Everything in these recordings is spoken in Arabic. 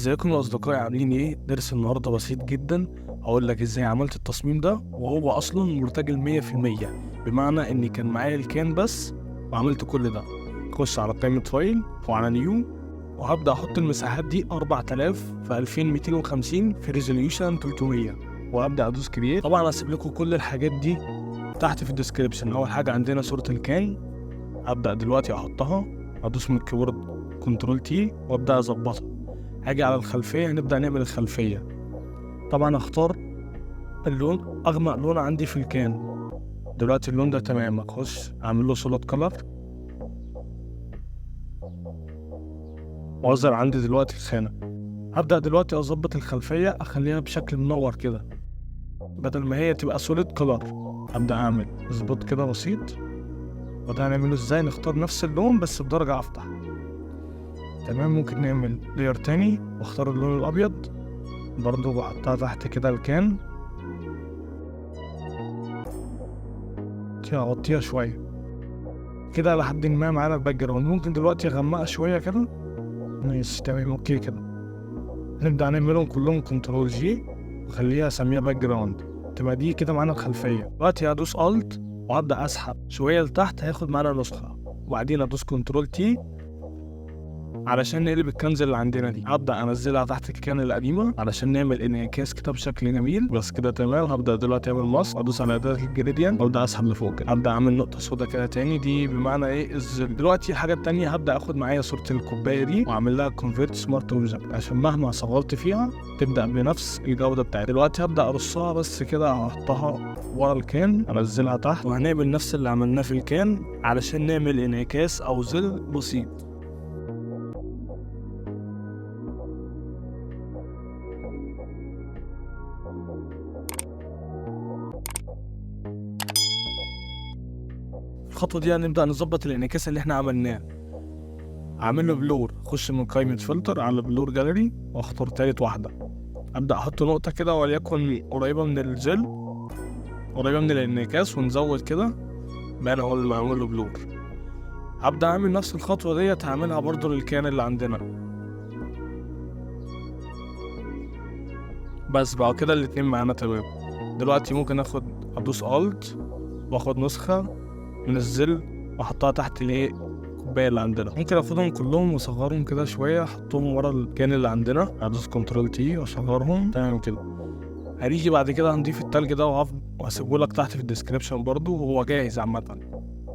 ازيكم يا اصدقائي، عاملين ايه؟ درس النهارده بسيط جدا. هقول لك ازاي عملت التصميم ده وهو اصلا مرتجل 100%، بمعنى اني كان معايا الكان بس وعملت كل ده. اخش على قائمة فايل وعلى نيو، وهبدأ احط المساحات دي 4000 في 2250 في ريزوليوشن 300، وابدأ ادوس كرييت. طبعا هسيب لكم كل الحاجات دي تحت في الديسكريبشن. اول حاجة عندنا صورة الكان، هبدأ دلوقتي احطها، ادوس من الكيبورد كنترول تي وابدأ اظبطها. هاجي على الخلفية، هنبدأ نعمل الخلفية. طبعا اختار اللون اغمق لون عندي في الكان. دلوقتي اللون ده تمام، اخش اعمل له سوليد كلر واظهر عندي دلوقتي الخانة. هبدأ دلوقتي اظبط الخلفية، اخليها بشكل منور كده بدل ما هي تبقى سوليد كلر. هبدأ اعمل اظبط كده بسيط. وده هنعمله ازاي؟ نختار نفس اللون بس بدرجة افتح. تمام، ممكن نعمل لير تاني واختار اللون الابيض برضو بحطها تحت كده الكان، اغطيها شويه كده لحد ما معانا الباك جراوند. ممكن دلوقتي اغمقها شويه كده. ماشي تمام، اوكي كده. نبدا نعملهم كلهم كنترول جي وخليها اسميها باك جراوند، تبقى دي كده معانا الخلفيه. دلوقتي هدوس الت وهبدا اسحب شويه لتحت، هياخد معانا نسخه، وبعدين ادوس كنترول تي علشان نقلب الكنز اللي عندنا دي. هبدأ انزلها تحت الكان القديمة علشان نعمل انعكاس كده بشكل جميل. بس كده تمام. هبدأ دلوقتي اعمل ماسك وادوس على اداة الجريديان وابدأ اسحب لفوق كده. هبدأ اعمل نقطة سودا كده تاني، دي بمعنى ايه؟ الظل. دلوقتي الحاجة التانية، هبدأ اخد معايا صورة الكوباية دي واعمل لها كونفيرت سمارت اوبجكت عشان مهما صغرت فيها تبدأ بنفس الجودة بتاعتها. دلوقتي هبدأ ارصها بس كده، هحطها ورا الكان، انزلها تحت، وهنعمل نفس اللي عملناه في الكان علشان نعمل انعكاس او ظل بسيط. الخطوة دي هنبدأ نظبط الانعكاس اللي احنا عملناه. هعمل له بلور، اخش من قائمة فلتر على بلور جاليري واختار تالت واحدة. ابدأ احط نقطة كده وليكن قريبة من الجل، قريبة من الانعكاس، ونزود كده بقى هو اللي معمول له بلور. هبدأ اعمل نفس الخطوة ديت، هعملها برضو للكيان اللي عندنا. بس بقى كده الاتنين معانا تمام. دلوقتي ممكن ادوس الت واخد نسخة من الظل واحطها تحت الايه، الكوباية اللي عندنا. ممكن اخدهم كلهم واصغرهم كده شوية، احطهم ورا الكان اللي عندنا، ادوس كنترول تي واصغرهم تمام كده. هنيجي بعد كده هنضيف التلج ده وهسيبه لك تحت في الديسكريبشن برضو، وهو جاهز عامة.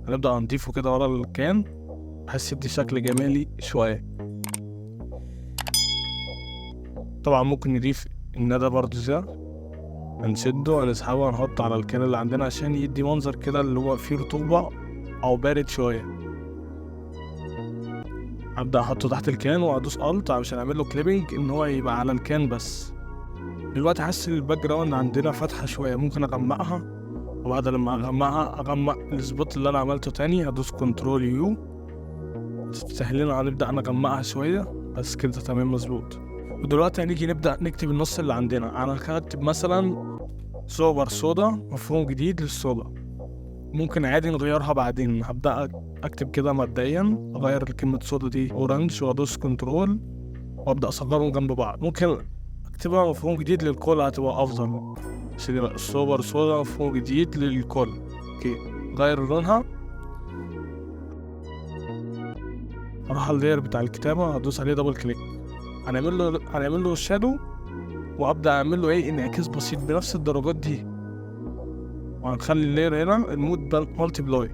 هنبدأ نضيفه كده ورا الكان بحيث يدي شكل جمالي شوية. طبعا ممكن نضيف الندى برضو ده، هنشده ونسحبه ونحطه على الكان اللي عندنا عشان يدي منظر كده اللي هو فيه رطوبة أو بارد شوية. هبدأ أحطه تحت الكان وأدوس ألت عشان أعمل له كليبنج إن هو يبقى على الكان بس. دلوقتي حاسس الباك جراوند عندنا فاتحة شوية، ممكن أغمقها، وبعد لما أغمق السبوت اللي أنا عملته تاني هدوس كنترول يو تفتح لنا. هنبدأ نغمقها شوية بس كده تمام مظبوط. ودلوقتي هنيجي نبدأ نكتب النص اللي عندنا. أنا هكتب مثلا سوبر صودا، مفهوم جديد للصودا. ممكن عادي نغيرها بعدين. هبدأ أكتب كده مبدئيا، أغير كلمة صودا دي أورنج وأدوس كنترول وأبدأ أصغرهم جنب بعض. ممكن أكتبها مفهوم جديد للكل، هتبقى أفضل. السوبر صودا مفهوم جديد للكل. أوكي، غير لونها. أروح على اللاير بتاع الكتابة، هدوس عليه دبل كليك، هنعمل له شادو، وأبدأ أعمل له إيه، انعكاس بسيط بنفس الدرجات دي. وهنخلي اللاير هنا المود مالتي بلاي.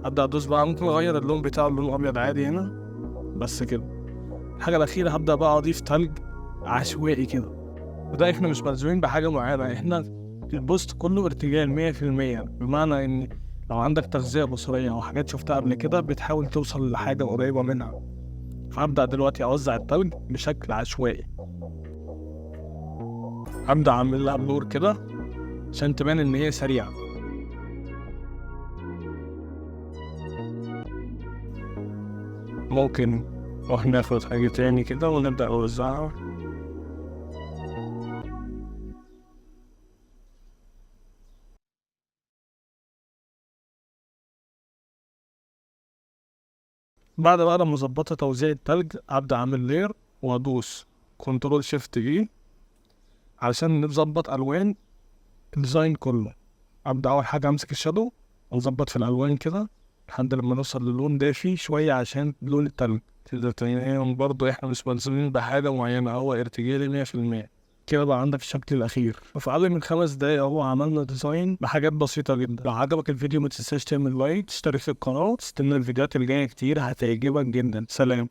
ابدا ادوس بقى، ممكن اغير اللون بتاعه لون ابيض عادي هنا بس كده. الحاجه الاخيره هبدا بقى اضيف تلج عشوائي كده، وده احنا مش ملزومين بحاجه معينه. احنا البوست كله ارتجال 100%، بمعنى ان لو عندك تغذيه بصريه او حاجات شفتها قبل كده بتحاول توصل لحاجه قريبه منها. فهبدا دلوقتي اوزع التلج بشكل عشوائي. هبدا اعمل لها بلور كده عشان تبان ان هي سريعه. ممكن نروح ناخد حاجة تاني كده ونبدأ نوزعها. بعد بقى لما ظبطت توزيع التلج، أبدأ أعمل لير وادوس كنترول شيفت اي علشان نظبط الوان الديزاين كله. ابدا اول حاجه امسك الشادو واظبط في الالوان كده لحد لما نوصل للون دافي شويه عشان لون التلج. تقدر تلاقيهم برضه احنا مش ملزومين بحاجه معينه، هو ارتجالي 100%. كده بقى عندك الشكل الاخير. وفي اقل من 5 دقايق اهو عملنا ديزاين بحاجات بسيطه جدا. لو عجبك الفيديو ما تنساش تعمل لايك، تشترك في القناه، تستنى الفيديوهات الجايه كتير هتعجبك جدا. سلام.